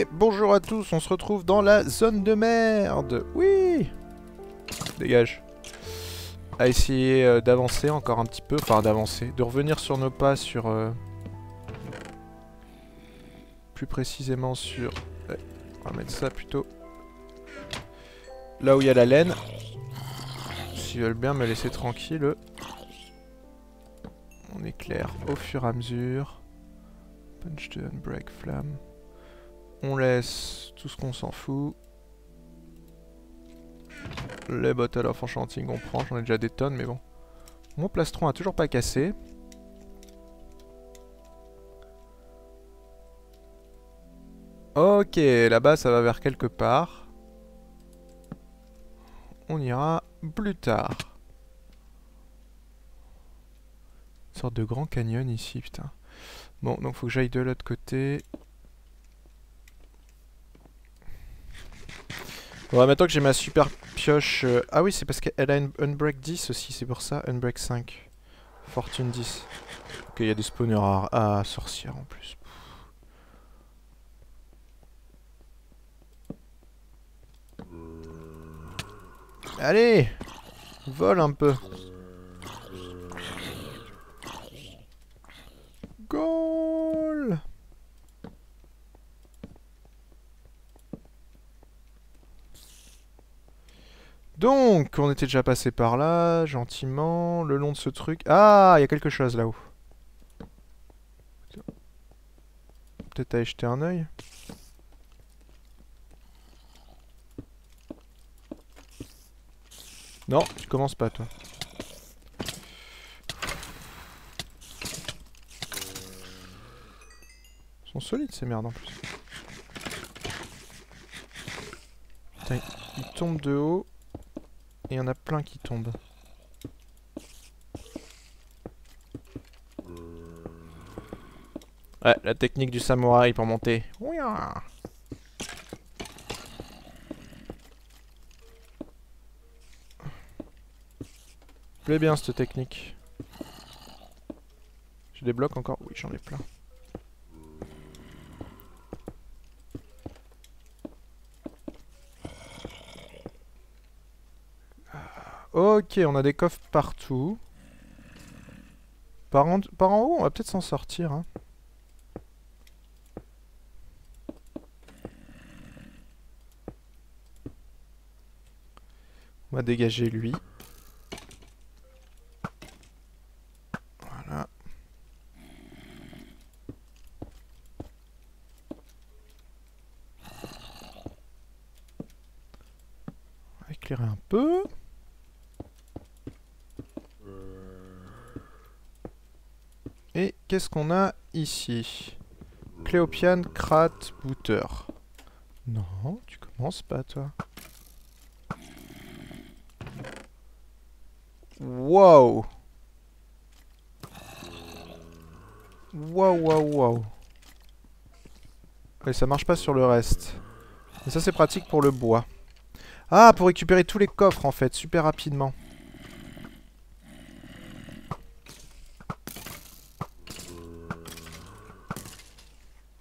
Et bonjour à tous, on se retrouve dans la zone de merde. Oui. Dégage. À essayer d'avancer encore un petit peu, enfin d'avancer, de revenir sur nos pas sur... plus précisément sur... Ouais, on va mettre ça plutôt... là où il y a la laine. S'ils veulent bien me laisser tranquille. On éclaire au fur et à mesure. Punch to unbreak flamme. On laisse tout ce qu'on s'en fout. Les Bottle of Enchanting on prend, j'en ai déjà des tonnes mais bon. Mon plastron a toujours pas cassé. Ok, là-bas ça va vers quelque part. On ira plus tard. Une sorte de grand canyon ici, putain. Bon, donc faut que j'aille de l'autre côté. Bon, maintenant que j'ai ma super pioche... ah oui, c'est parce qu'elle a une Unbreak 10 aussi, c'est pour ça, Unbreak 5. Fortune 10. Ok, il y a des spawners à sorcières en plus. Allez, vole un peu. Goal. Donc, on était déjà passé par là, gentiment, le long de ce truc. Ah, il y a quelque chose là-haut. Peut-être aller jeter un œil. Non, tu commences pas, toi. Ils sont solides, ces merdes, en plus. Putain, ils tombent de haut. Et il y en a plein qui tombent. Ouais, la technique du samouraï pour monter. Ouya. Plaît bien cette technique. J'ai des blocs encore? Oui, j'en ai plein. Ok, on a des coffres partout. Par en haut, on va peut-être s'en sortir. Hein. On va dégager lui. Voilà. On va éclairer un peu. Et qu'est-ce qu'on a ici? Cléopiane, Krat, Booter. Non, tu commences pas toi. Wow. Wow, wow, wow. Ouais, ça marche pas sur le reste. Mais ça c'est pratique pour le bois. Ah, pour récupérer tous les coffres en fait, super rapidement.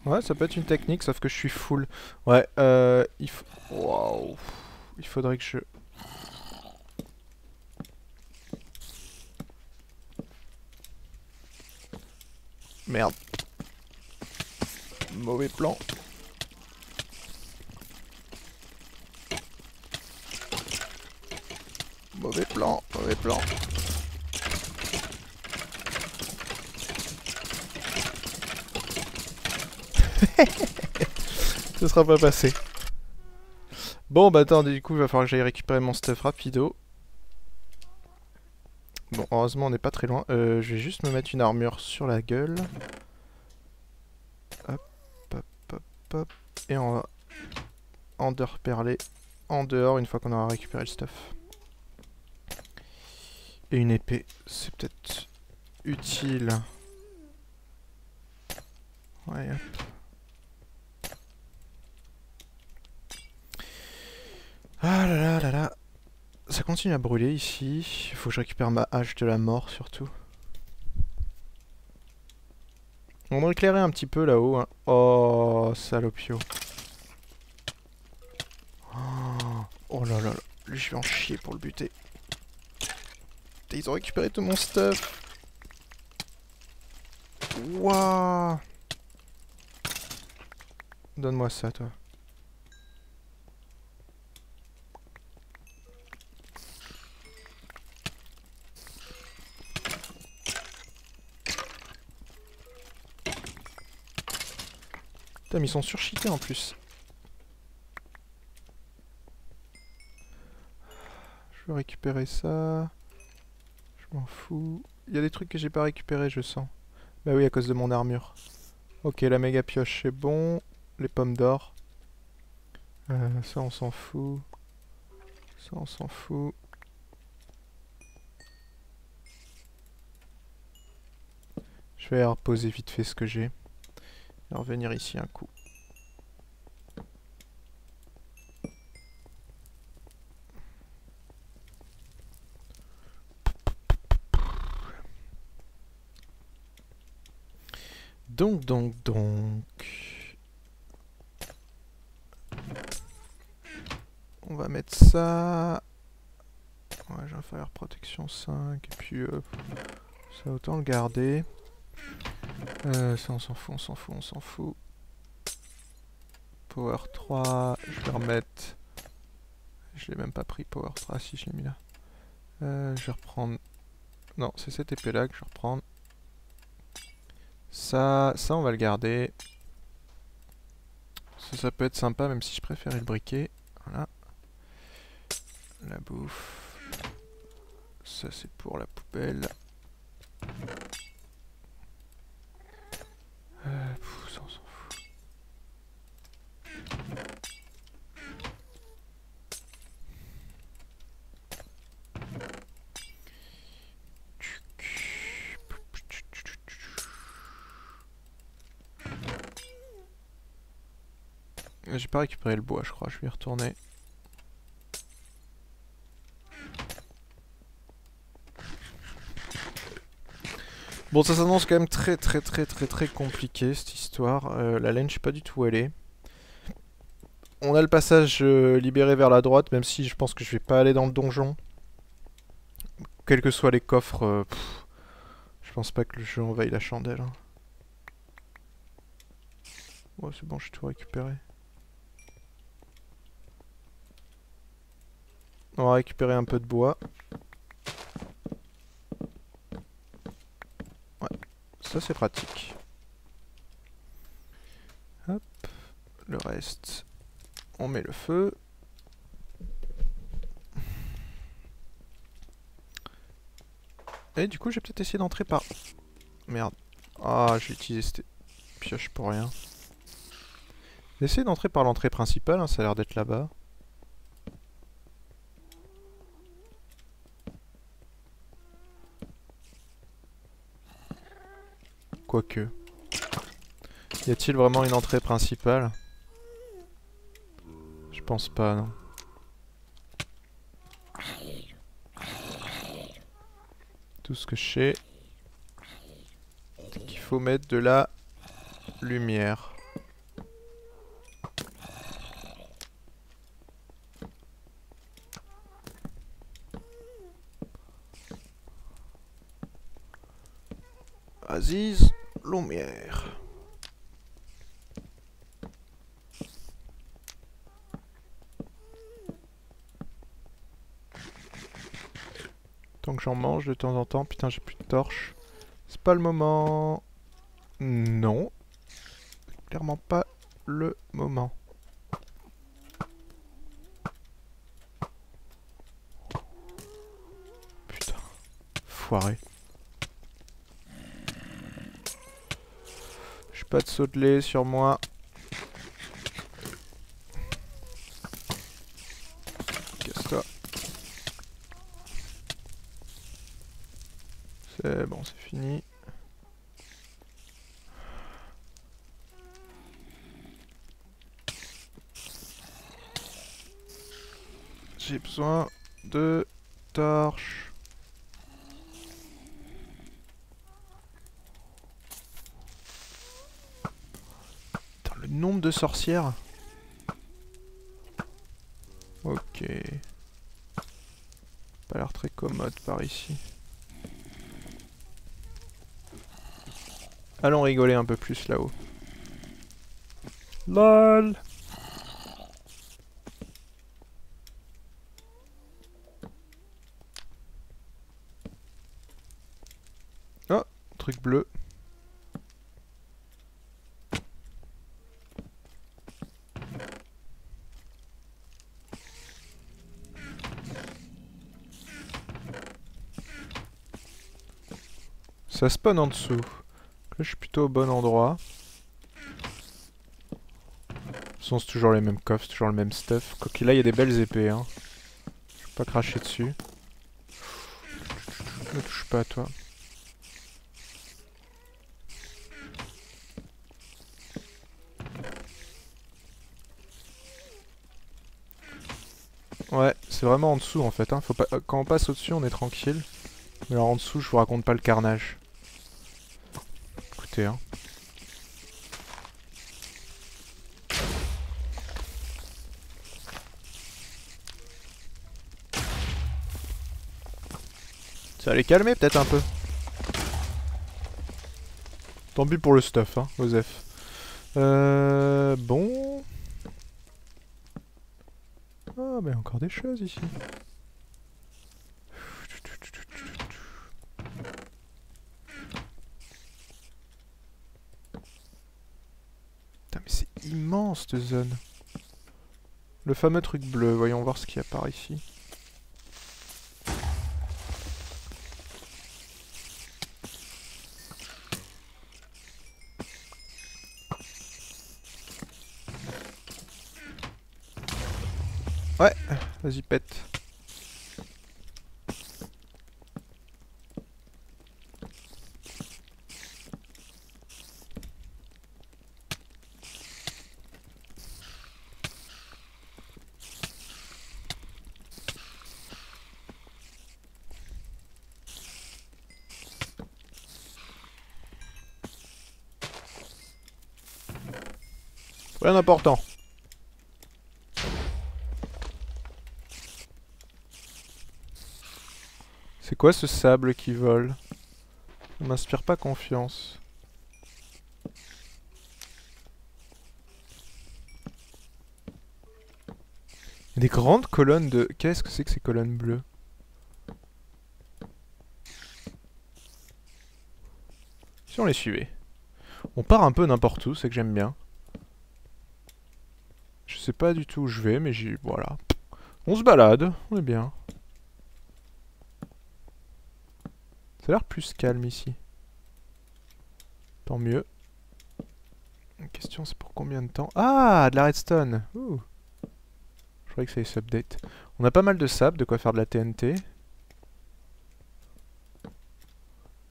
Ouais, ça peut être une technique, sauf que je suis full. Ouais, il faut... Waouh. Il faudrait que je... Merde. Mauvais plan. Mauvais plan, mauvais plan. Ce sera pas passé. Bon, bah attends, du coup, il va falloir que j'aille récupérer mon stuff rapido. Bon, heureusement, on n'est pas très loin. Je vais juste me mettre une armure sur la gueule. Hop, hop, hop, hop. Et on va underperler en dehors une fois qu'on aura récupéré le stuff. Et une épée, c'est peut-être utile. Ouais, hop. Ah là là là là. Ça continue à brûler ici. Il faut que je récupère ma hache de la mort surtout. On va éclairer un petit peu là-haut. Hein. Oh, salopio. Oh là là là. Lui, je vais en chier pour le buter. Putain, ils ont récupéré tout mon stuff. Wouah. Donne-moi ça, toi. Putain, mais ils sont surcheatés en plus. Je veux récupérer ça. Je m'en fous. Il y a des trucs que j'ai pas récupérés, je sens. Bah oui, à cause de mon armure. Ok, la méga pioche, c'est bon. Les pommes d'or. Ça, on s'en fout. Ça, on s'en fout. Je vais reposer vite fait ce que j'ai. Et revenir ici un coup. Donc. On va mettre ça. Ouais, j'ai un fire protection 5. Et puis, ça autant le garder. Ça, on s'en fout. Power 3. Je vais remettre. Je l'ai même pas pris, Power 3. Si, je l'ai mis là. Je vais reprendre. Non, c'est cette épée là que je vais reprendre. Ça, on va le garder. Ça peut être sympa, même si je préférais le briquet. Voilà. La bouffe. Ça, c'est pour la poubelle. Ça, on s'en fout. J'ai pas récupéré le bois, je crois. Je vais y retourner. Bon, ça s'annonce quand même très compliqué cette histoire. La laine, je sais pas du tout où elle est. On a le passage libéré vers la droite, même si je pense que je vais pas aller dans le donjon. Quels que soient les coffres, je pense pas que le jeu envahit la chandelle. Hein. Ouais, c'est bon, j'ai tout récupéré. On va récupérer un peu de bois. Ouais, ça c'est pratique. Hop, le reste, on met le feu. Et du coup, j'ai peut-être essayé d'entrer par... Merde. Ah, j'ai utilisé cette pioche pour rien. J'ai essayé d'entrer par l'entrée principale, hein, ça a l'air d'être là-bas. Quoique. Y a-t-il vraiment une entrée principale? Je pense pas, non. Tout ce que je sais, c'est qu'il faut mettre de la lumière. Aziz, lumière. Tant que j'en mange de temps en temps. Putain, j'ai plus de torches. C'est pas le moment. Non. Clairement pas le moment. Putain. Foiré. J'ai pas de saut de lait sur moi. Casse-toi. C'est bon, c'est fini. J'ai besoin de torches. Putain, le nombre de sorcières. Ok. mais... Pas l'air très commode par ici. Allons rigoler un peu plus là-haut. LOL. Oh, truc bleu. Ça spawn en dessous. Là, je suis plutôt au bon endroit. De toute façon, c'est toujours les mêmes coffres, c'est toujours le même stuff. Quoique là, il y a des belles épées. Hein. Je vais pas cracher dessus. Ne touche pas à toi. Ouais, c'est vraiment en dessous en fait. Hein. Faut pas... Quand on passe au-dessus, on est tranquille. Mais alors en dessous, je vous raconte pas le carnage. Écoutez, hein. Ça va les calmer peut-être un peu. Tant pis pour le stuff, hein, Osef. Bon... Ah, mais encore des choses ici. Putain, mais c'est immense cette zone. Le fameux truc bleu, voyons voir ce qu'il y a par ici. Ouais, vas-y pète. Rien d'important. C'est quoi ce sable qui vole? Ça m'inspire pas confiance. Il y a des grandes colonnes de... Qu'est-ce que c'est que ces colonnes bleues? Si on les suivait. On part un peu n'importe où, c'est que j'aime bien. Je sais pas du tout où je vais, mais j'y... Voilà. On se balade, on est bien. Ça a l'air plus calme ici. Tant mieux. La question c'est pour combien de temps? Ah, de la redstone. Ouh. Je croyais que ça allait s'update. On a pas mal de sable, de quoi faire de la TNT.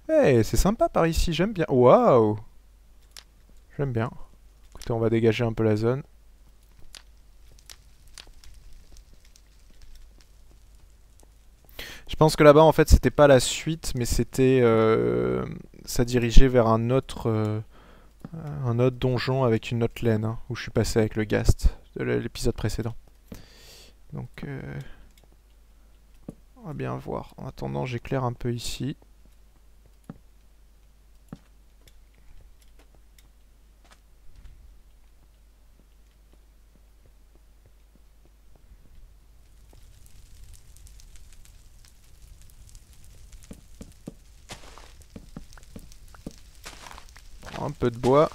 Eh, hey, c'est sympa par ici, j'aime bien. Waouh! J'aime bien. Écoutez, on va dégager un peu la zone. Je pense que là-bas, en fait, c'était pas la suite, mais c'était... ça dirigeait vers un autre donjon avec une autre laine, hein, où je suis passé avec le Ghast de l'épisode précédent. Donc, on va bien voir. En attendant, j'éclaire un peu ici. Un peu de bois.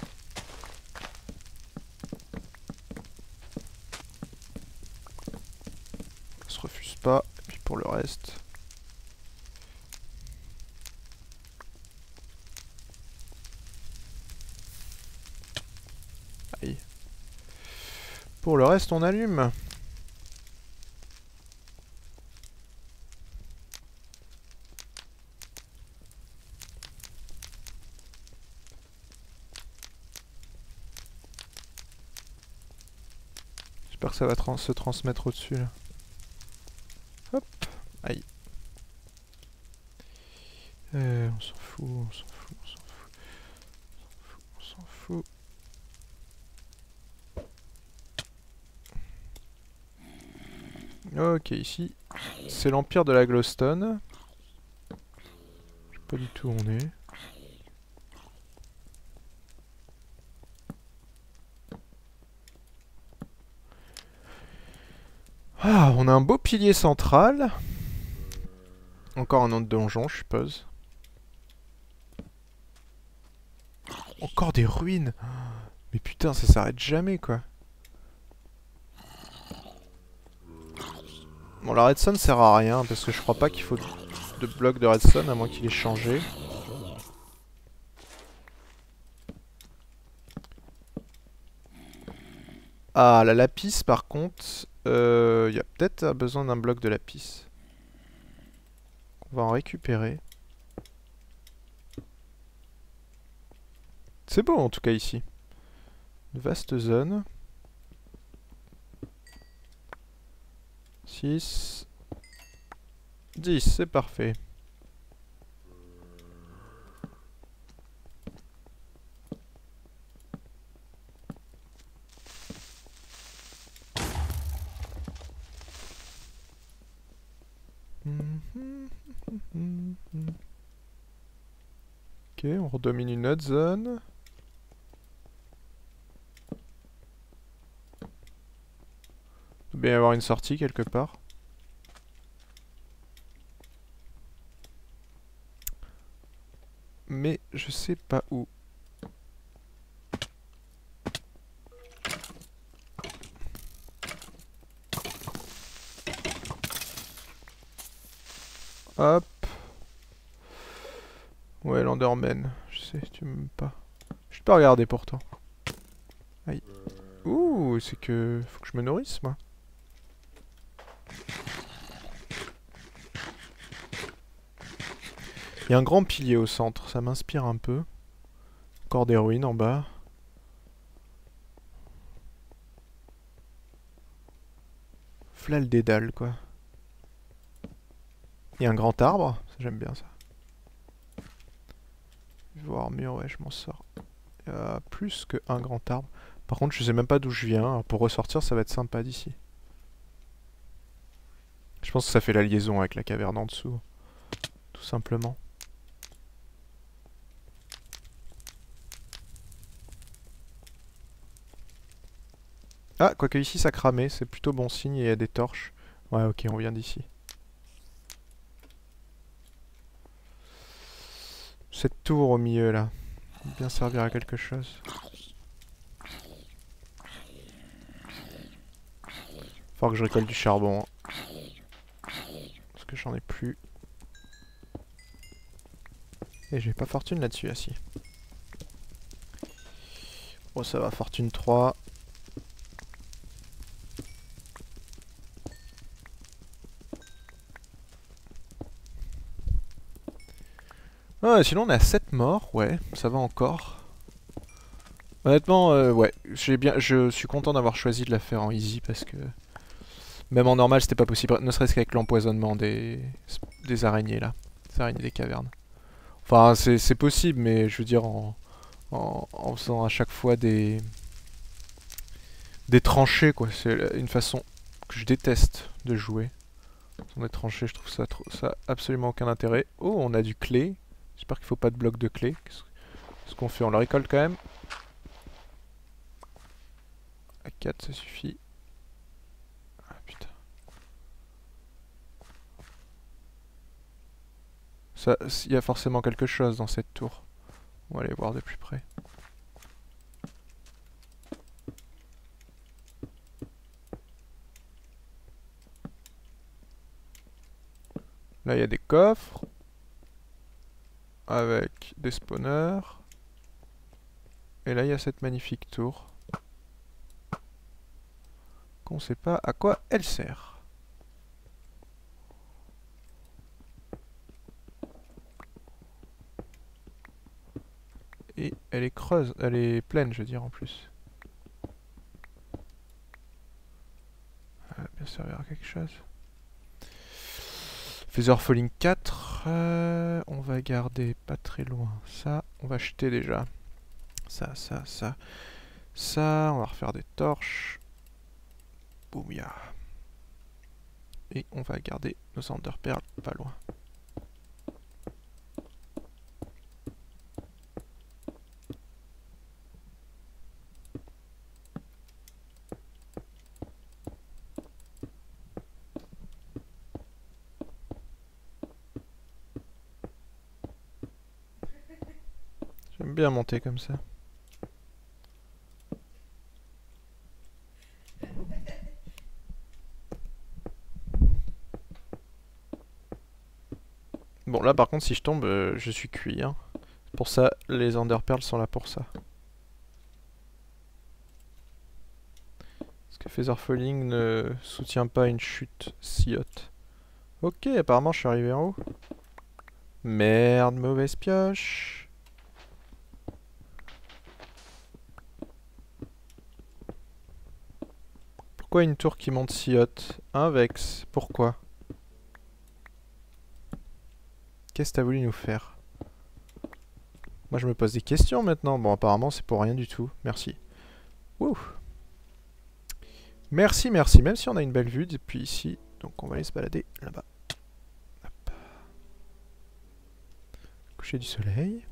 Ça se refuse pas. Et puis pour le reste... Aïe. Pour le reste, on allume. J'espère que ça va se transmettre au-dessus là. Hop. Aïe. On s'en fout, on s'en fout, on s'en fout. On s'en fout. Ok, ici, c'est l'Empire de la Glowstone. Je sais pas du tout où on est. Ah, on a un beau pilier central. Encore un autre donjon, je suppose. Encore des ruines. Mais putain, ça s'arrête jamais, quoi. Bon, la redstone sert à rien, parce que je crois pas qu'il faut de blocs de redstone, à moins qu'il ait changé. Ah, la lapis, par contre, y a peut-être besoin d'un bloc de lapis. On va en récupérer. C'est beau, en tout cas, ici. Une vaste zone. 6... 10, c'est parfait. Ok, on redomine une autre zone. Il doit bien y avoir une sortie quelque part. Mais je sais pas où. Hop. Ouais, l'Enderman. Je sais, tu m'aimes pas. Je peux pas regarder pourtant. Aïe. Ouh, c'est que... Faut que je me nourrisse, moi. Il y a un grand pilier au centre, ça m'inspire un peu. Encore des ruines en bas. Fla le dédale, quoi. Il y a un grand arbre, j'aime bien ça. Voir mur, ouais, je m'en sors. Il y a plus qu'un grand arbre. Par contre, je sais même pas d'où je viens. Pour ressortir, ça va être sympa d'ici. Je pense que ça fait la liaison avec la caverne en dessous. Tout simplement. Ah, quoique ici ça cramait, c'est plutôt bon signe, il y a des torches. Ouais, ok, on vient d'ici. Cette tour au milieu là, va bien servir à quelque chose. Faut que je récolte du charbon. Hein. Parce que j'en ai plus. Et j'ai pas fortune là-dessus, ah si. Oh ça va, fortune 3. Ah, sinon on a 7 morts, ouais, ça va encore. Honnêtement, ouais, je suis content d'avoir choisi de la faire en easy parce que... Même en normal c'était pas possible, ne serait-ce qu'avec l'empoisonnement des araignées là. Des araignées des cavernes. Enfin, c'est possible, mais je veux dire en faisant à chaque fois des tranchées, quoi. C'est une façon que je déteste de jouer. Sans des tranchées, je trouve ça, ça absolument aucun intérêt. Oh, on a du clé. J'espère qu'il faut pas de bloc de clé. Qu'est-ce qu'on fait? On le récolte quand même. À 4, ça suffit. Ah putain. Il y a forcément quelque chose dans cette tour. On va aller voir de plus près. Là, il y a des coffres. Avec des spawners. Et là, il y a cette magnifique tour. Qu'on sait pas à quoi elle sert. Et elle est creuse, elle est pleine, je veux dire, en plus. Elle va bien servir à quelque chose. Feather Falling 4. On va garder pas très loin ça. On va acheter déjà. Ça. Ça, on va refaire des torches. Boum, ya. Et on va garder nos enderpearls pas loin. J'aime bien monter comme ça. Bon là par contre si je tombe je suis cuit hein. Pour ça les enderpearls sont là pour ça. Parce que Feather Falling ne soutient pas une chute si haute. Ok, apparemment je suis arrivé en haut. Merde, mauvaise pioche. Pourquoi une tour qui monte si haute? Un Vex, pourquoi? Qu'est-ce que t'as voulu nous faire? Moi je me pose des questions maintenant. Bon apparemment c'est pour rien du tout. Merci. Wouh. Merci, merci. Même si on a une belle vue depuis ici. Donc on va aller se balader là-bas. Hop. Coucher du soleil.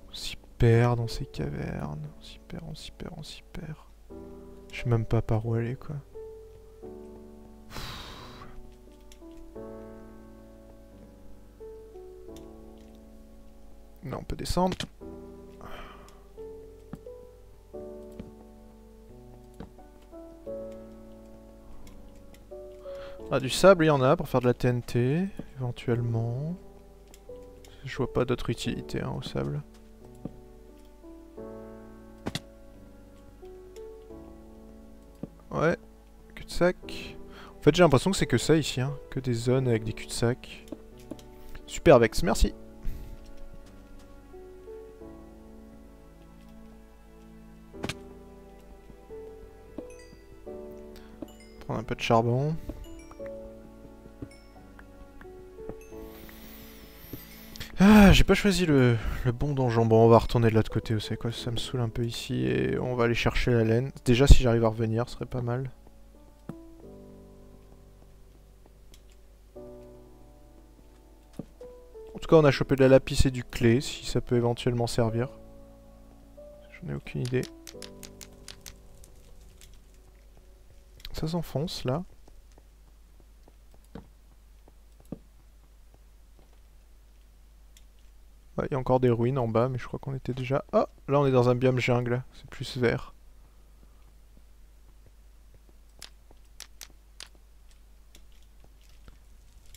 On s'y perd dans ces cavernes. On s'y perd, on s'y perd, on s'y perd. Je sais même pas par où aller quoi. Non, on peut descendre. Ah, du sable, il y en a pour faire de la TNT, éventuellement. Je vois pas d'autre utilité hein, au sable. Ouais, cul-de-sac. En fait, j'ai l'impression que c'est que ça ici, hein. Que des zones avec des cul-de-sac. Super Vex, merci. Prendre un peu de charbon. Ah, j'ai pas choisi le bon donjon. Bon, on va retourner de l'autre côté, vous savez quoi, ça me saoule un peu ici. Et on va aller chercher la laine. Déjà, si j'arrive à revenir, ce serait pas mal. En tout cas, on a chopé de la lapis et du clé, si ça peut éventuellement servir. J'en ai aucune idée. Ça s'enfonce, là. Ouais, il y a encore des ruines en bas, mais je crois qu'on était déjà... Ah, là on est dans un biome jungle, c'est plus vert.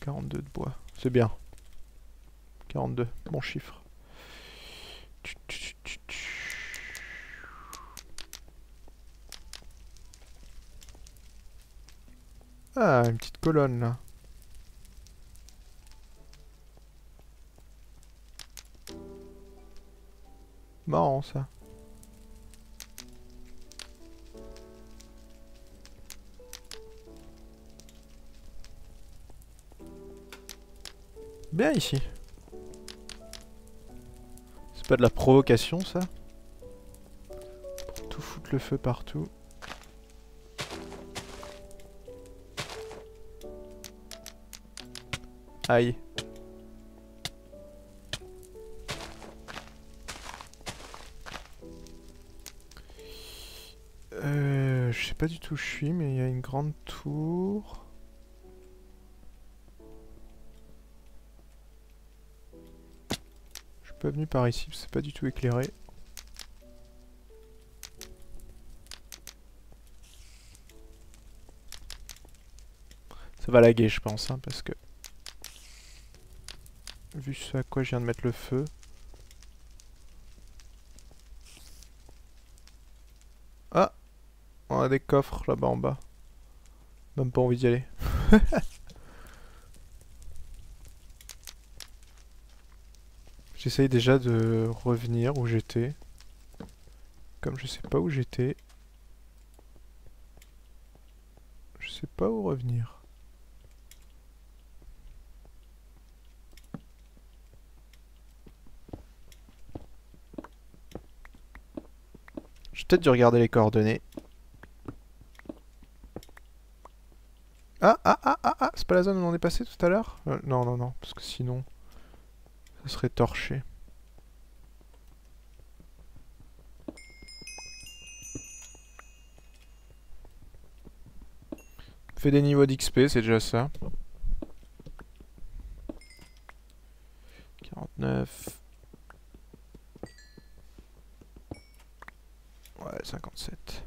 « 42 de bois, c'est bien. 42, bon chiffre. Ah, une petite colonne là. Marrant ça. Bien ici. C'est pas de la provocation ça? Pour tout foutre le feu partout. Aïe. Je sais pas du tout où je suis, mais il y a une grande tour. Je suis pas venu par ici, c'est pas du tout éclairé. Ça va laguer, je pense, hein, parce que... Vu ce à quoi je viens de mettre le feu... Ah! On a des coffres là-bas en bas. Même pas envie d'y aller. J'essaye déjà de revenir où j'étais. Comme je sais pas où j'étais. Je sais pas où revenir. J'ai peut-être dû regarder les coordonnées. Ah, c'est pas la zone où on est passé tout à l'heure? Non, non, non, parce que sinon, ça serait torché. Fait des niveaux d'XP, c'est déjà ça. 49. Ouais, 57. Et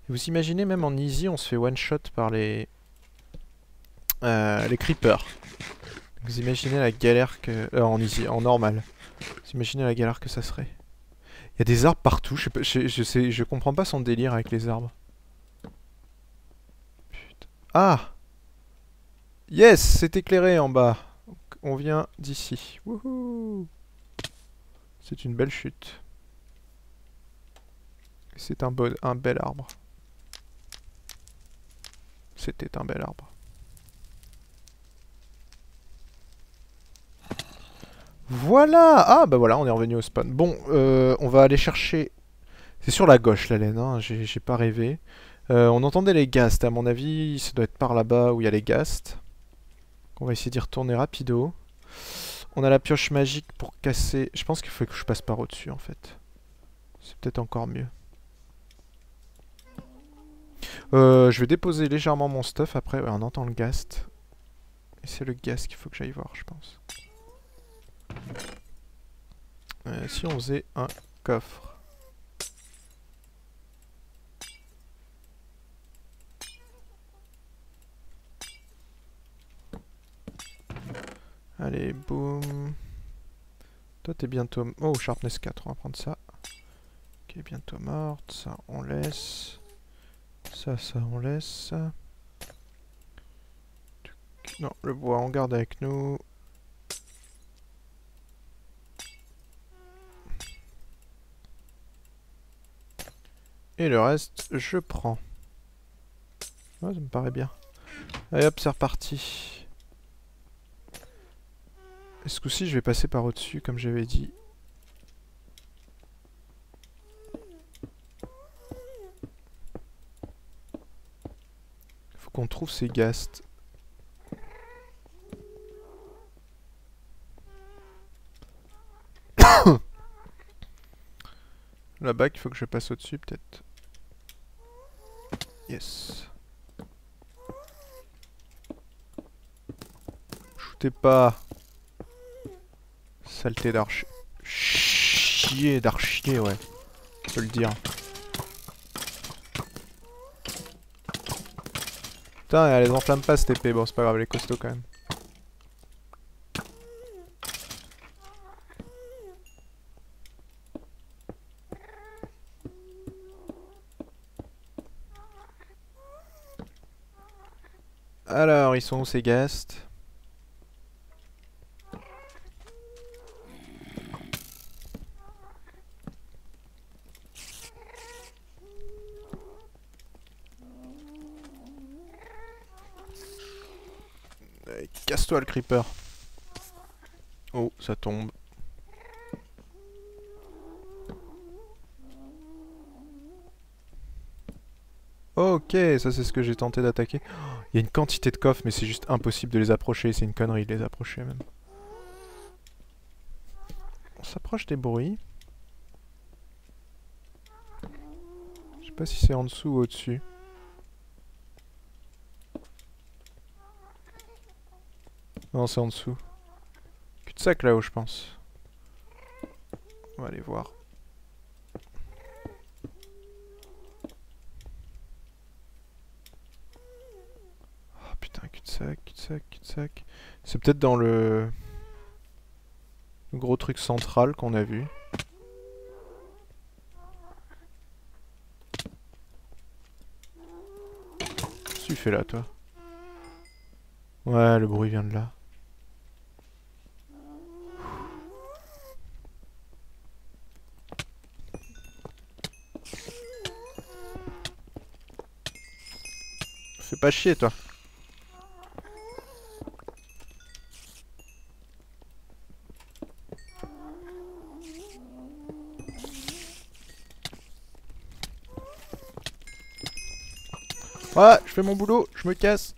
vous imaginez, même en easy, on se fait one-shot par les creepers. Vous imaginez la galère que... en easy, en normal. Vous imaginez la galère que ça serait. Il y a des arbres partout, je comprends pas son délire avec les arbres. Putain. Ah! Yes! C'est éclairé en bas. On vient d'ici. Wouhou! C'est une belle chute. C'est un bel arbre. C'était un bel arbre. Voilà! Ah bah voilà, on est revenu au spawn. Bon, on va aller chercher... C'est sur la gauche la laine, hein, j'ai pas rêvé. On entendait les ghasts, à mon avis, ça doit être par là-bas où il y a les ghasts. On va essayer d'y retourner rapido. On a la pioche magique pour casser... Je pense qu'il faut que je passe par au-dessus en fait. C'est peut-être encore mieux. Je vais déposer légèrement mon stuff après. Ouais, on entend le ghast. Et c'est le ghast qu'il faut que j'aille voir, je pense. Si on faisait un coffre. Allez, boum. Toi, t'es bientôt... Oh, Sharpness 4, on va prendre ça. Ok, bientôt morte. Ça, on laisse. Ça, on laisse. Non, le bois, on garde avec nous. Et le reste, je prends. Ouais, ça me paraît bien. Allez hop, c'est reparti. Et ce coup-ci, je vais passer par au-dessus, comme j'avais dit. Faut qu'on trouve ces ghasts. Là-bas, il faut que je passe au-dessus, peut-être. Yes. Shootez pas. Saleté d'archer. Chier d'archier, ouais. On peut le dire. Putain, elle les enflamme pas cette épée. Bon, c'est pas grave, elle est costaud quand même. Alors, ils sont où ces ghasts? Casse-toi le creeper. Oh, ça tombe. Ok, ça c'est ce que j'ai tenté d'attaquer. Il y a une quantité de coffres, mais c'est juste impossible de les approcher. C'est une connerie de les approcher même. On s'approche des bruits. Je sais pas si c'est en dessous ou au-dessus. Non, c'est en dessous. Cul-de-sac là-haut, je pense. On va aller voir. Oh putain, cul-de-sac, cul-de-sac, cul-de-sac. C'est peut-être dans le gros truc central qu'on a vu. Qu'est-ce que tu fais là, toi? Ouais, le bruit vient de là. Fais pas chier, toi. Ah, je fais mon boulot, je me casse.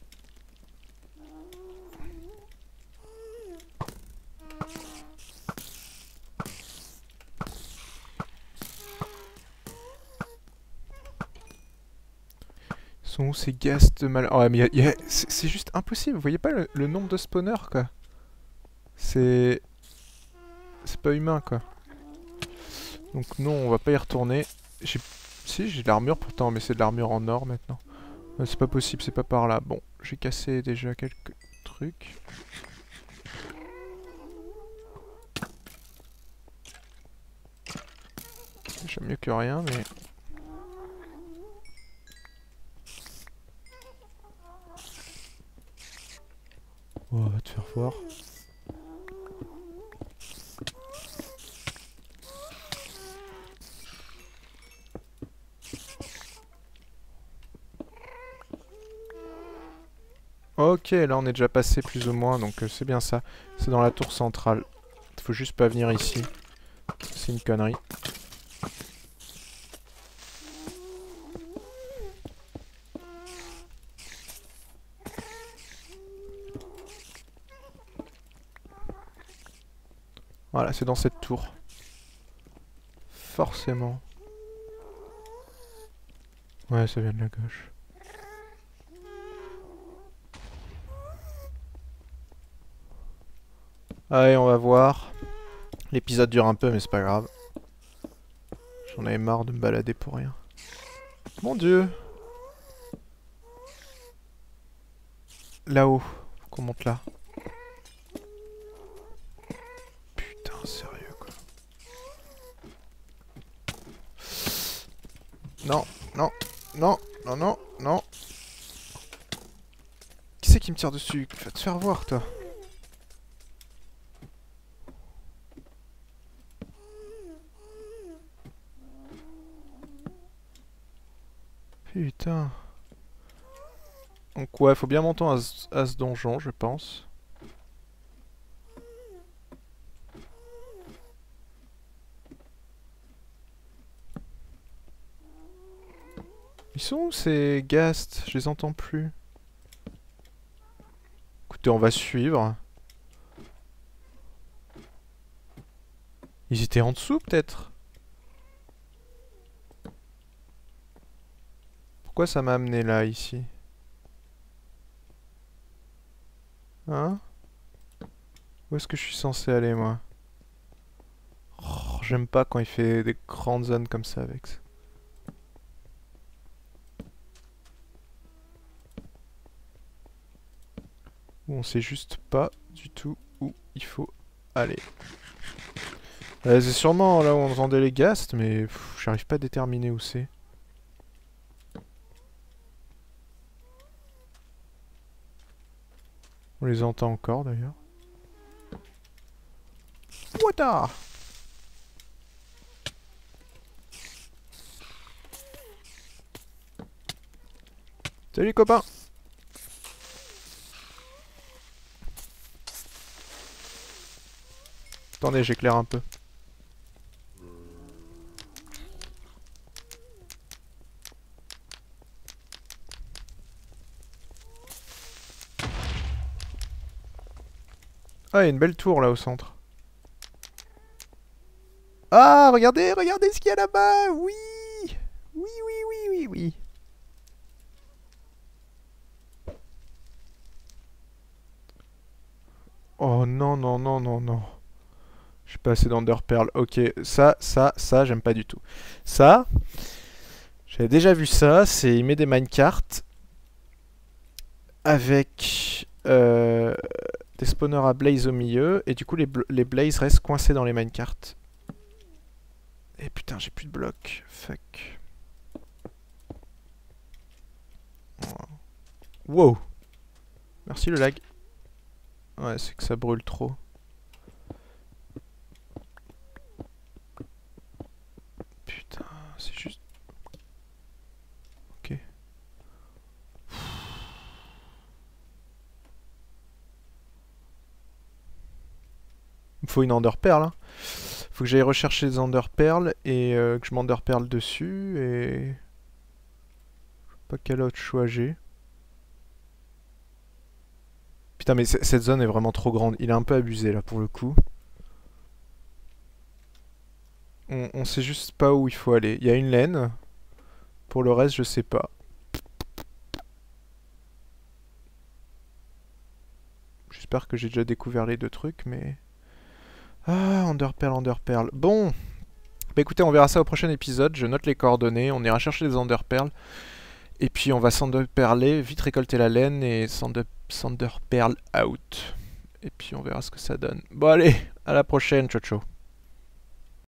Ils sont où ces ghasts mal... Oh, mais c'est juste impossible, vous voyez pas le nombre de spawners, quoi. C'est... C'est pas humain, quoi. Donc non, on va pas y retourner. Si, j'ai de l'armure pourtant, mais c'est de l'armure en or maintenant. C'est pas possible, c'est pas par là. Bon, j'ai cassé déjà quelques trucs. Déjà mieux que rien, mais... Oh, va te faire voir. Ok, là on est déjà passé plus ou moins, donc c'est bien ça. C'est dans la tour centrale. Faut juste pas venir ici. C'est une connerie. Voilà, c'est dans cette tour. Forcément. Ouais, ça vient de la gauche. Allez, on va voir. L'épisode dure un peu, mais c'est pas grave. J'en avais marre de me balader pour rien. Mon dieu! Là-haut. Faut qu'on monte là. Putain, sérieux quoi. Non, non, non, non, non, non. Qui c'est qui me tire dessus? Va te faire voir, toi. Putain. Donc ouais, faut bien monter à ce donjon, je pense. Ils sont où ces ghasts? Je les entends plus. Écoutez, on va suivre. Ils étaient en dessous, peut-être? Pourquoi ça m'a amené là, ici? Hein? Où est-ce que je suis censé aller, moi? Oh, j'aime pas quand il fait des grandes zones comme ça avec ça. On sait juste pas du tout où il faut aller. C'est sûrement là où on entendait les ghasts, mais j'arrive pas à déterminer où c'est. On les entend encore d'ailleurs. What? Salut copain! Attendez, j'éclaire un peu. Ah, il y a une belle tour là au centre. Ah, regardez, regardez ce qu'il y a là-bas! Oui! Oui, oui, oui, oui, oui. Oh non, non, non, non, non. Je suis pas assez d'Enderpearl. Ok, ça, j'aime pas du tout. Ça, j'avais déjà vu ça. C'est il met des minecarts avec des spawners à blaze au milieu. Et du coup, les blazes restent coincés dans les minecarts. Et putain, j'ai plus de blocs. Fuck. Wow. Merci le lag. Ouais, c'est que ça brûle trop. Putain, c'est juste... Ok. Il me faut une enderpearl. Hein. Faut que j'aille rechercher des enderpearls et que je m'enderpearl dessus et... Pas quel autre choix j'ai. Putain, mais cette zone est vraiment trop grande. Il est un peu abusé là pour le coup. On sait juste pas où il faut aller. Il y a une laine. Pour le reste, je sais pas. J'espère que j'ai déjà découvert les deux trucs, mais... Ah, Enderpearl, Enderpearl. Bon, bah écoutez, on verra ça au prochain épisode. Je note les coordonnées, on ira chercher les Enderpearl. Et puis on va s'enderperler, vite récolter la laine et s'enderpearl out. Et puis on verra ce que ça donne. Bon allez, à la prochaine, ciao ciao.